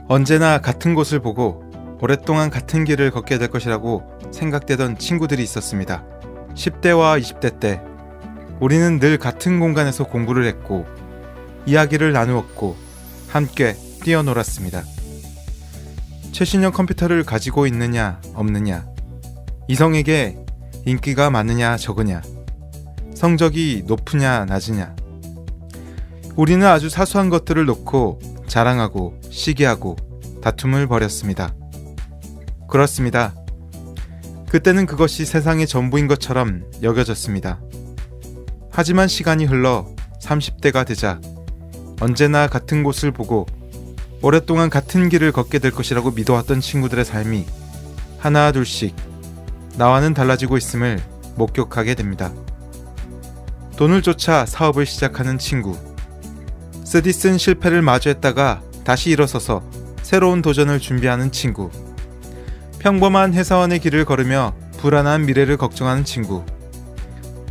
언제나 같은 곳을 보고 오랫동안 같은 길을 걷게 될 것이라고 생각되던 친구들이 있었습니다. 10대와 20대 때 우리는 늘 같은 공간에서 공부를 했고 이야기를 나누었고 함께 뛰어놀았습니다. 최신형 컴퓨터를 가지고 있느냐 없느냐, 이성에게 인기가 많으냐 적으냐, 성적이 높으냐 낮으냐, 우리는 아주 사소한 것들을 놓고 자랑하고 시기하고 다툼을 벌였습니다. 그렇습니다. 그때는 그것이 세상의 전부인 것처럼 여겨졌습니다. 하지만 시간이 흘러 30대가 되자 언제나 같은 곳을 보고 오랫동안 같은 길을 걷게 될 것이라고 믿어왔던 친구들의 삶이 하나 둘씩 나와는 달라지고 있음을 목격하게 됩니다. 돈을 쫓아 사업을 시작하는 친구, 쓰디쓴 실패를 마주했다가 다시 일어서서 새로운 도전을 준비하는 친구, 평범한 회사원의 길을 걸으며 불안한 미래를 걱정하는 친구,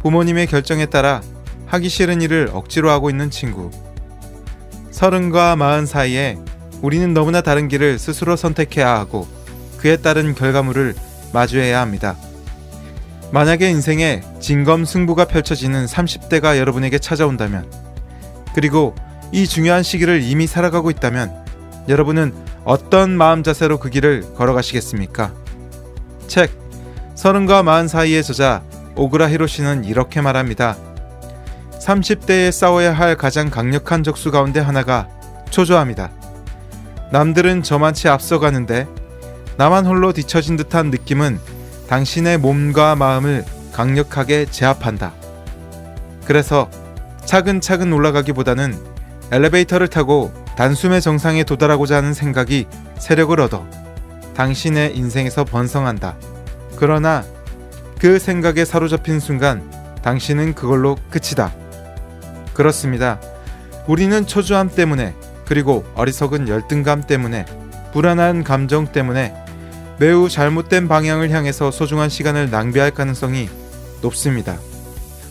부모님의 결정에 따라 하기 싫은 일을 억지로 하고 있는 친구. 30과 40 사이에 우리는 너무나 다른 길을 스스로 선택해야 하고 그에 따른 결과물을 마주해야 합니다. 만약에 인생에 진검승부가 펼쳐지는 30대가 여러분에게 찾아온다면, 그리고 이 중요한 시기를 이미 살아가고 있다면 여러분은 어떤 마음 자세로 그 길을 걸어가시겠습니까? 책 30과 40 사이의 저자 오구라 히로시는 이렇게 말합니다. 30대에 싸워야 할 가장 강력한 적수 가운데 하나가 초조함이다. 남들은 저만치 앞서가는데 나만 홀로 뒤처진 듯한 느낌은 당신의 몸과 마음을 강력하게 제압한다. 그래서 차근차근 올라가기보다는 엘리베이터를 타고 단숨에 정상에 도달하고자 하는 생각이 세력을 얻어 당신의 인생에서 번성한다. 그러나 그 생각에 사로잡힌 순간 당신은 그걸로 끝이다. 그렇습니다. 우리는 초조함 때문에, 그리고 어리석은 열등감 때문에, 불안한 감정 때문에 매우 잘못된 방향을 향해서 소중한 시간을 낭비할 가능성이 높습니다.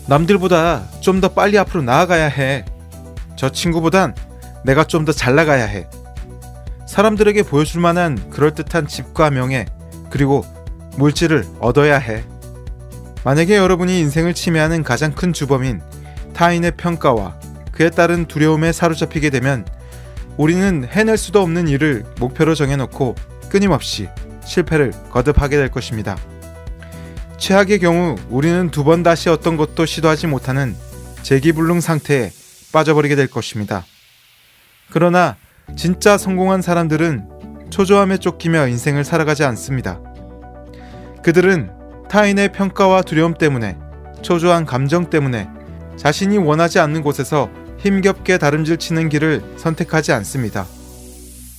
남들보다 좀 더 빨리 앞으로 나아가야 해. 저 친구보단 내가 좀 더 잘 나가야 해. 사람들에게 보여줄 만한 그럴듯한 집과 명예, 그리고 물질을 얻어야 해. 만약에 여러분이 인생을 침해하는 가장 큰 주범인 타인의 평가와 그에 따른 두려움에 사로잡히게 되면 우리는 해낼 수도 없는 일을 목표로 정해놓고 끊임없이 실패를 거듭하게 될 것입니다. 최악의 경우 우리는 두 번 다시 어떤 것도 시도하지 못하는 재기불능 상태에 빠져버리게 될 것입니다. 그러나 진짜 성공한 사람들은 초조함에 쫓기며 인생을 살아가지 않습니다. 그들은 타인의 평가와 두려움 때문에, 초조한 감정 때문에 자신이 원하지 않는 곳에서 힘겹게 다름질 치는 길을 선택하지 않습니다.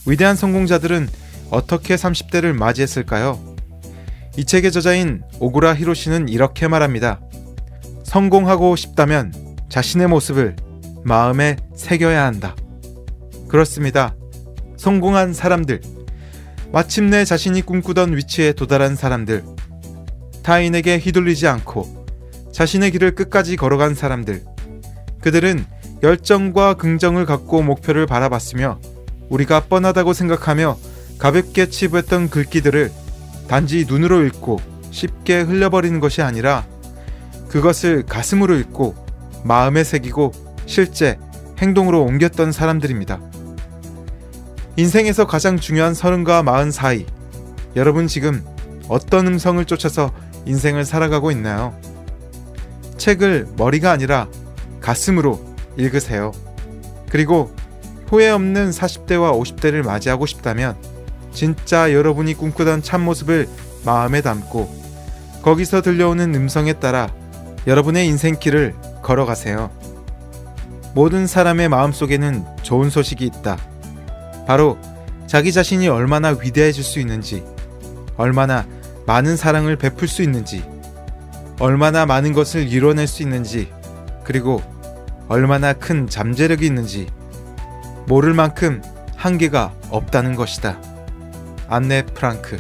위대한 성공자들은 어떻게 30대를 맞이했을까요? 이 책의 저자인 오구라 히로시는 이렇게 말합니다. 성공하고 싶다면 자신의 모습을 마음에 새겨야 한다. 그렇습니다. 성공한 사람들, 마침내 자신이 꿈꾸던 위치에 도달한 사람들, 타인에게 휘둘리지 않고 자신의 길을 끝까지 걸어간 사람들, 그들은 열정과 긍정을 갖고 목표를 바라봤으며 우리가 뻔하다고 생각하며 가볍게 치부했던 글귀들을 단지 눈으로 읽고 쉽게 흘려버리는 것이 아니라 그것을 가슴으로 읽고 마음에 새기고 실제 행동으로 옮겼던 사람들입니다. 인생에서 가장 중요한 30과 40 사이, 여러분 지금 어떤 음성을 쫓아서 인생을 살아가고 있나요? 책을 머리가 아니라 가슴으로 읽으세요. 그리고 후회 없는 40대와 50대를 맞이하고 싶다면 진짜 여러분이 꿈꾸던 참모습을 마음에 담고 거기서 들려오는 음성에 따라 여러분의 인생길을 걸어가세요. 모든 사람의 마음속에는 좋은 소식이 있다. 바로 자기 자신이 얼마나 위대해질 수 있는지, 얼마나 많은 사랑을 베풀 수 있는지, 얼마나 많은 것을 이뤄낼 수 있는지, 그리고 얼마나 큰 잠재력이 있는지 모를 만큼 한계가 없다는 것이다. 안네 프랑크.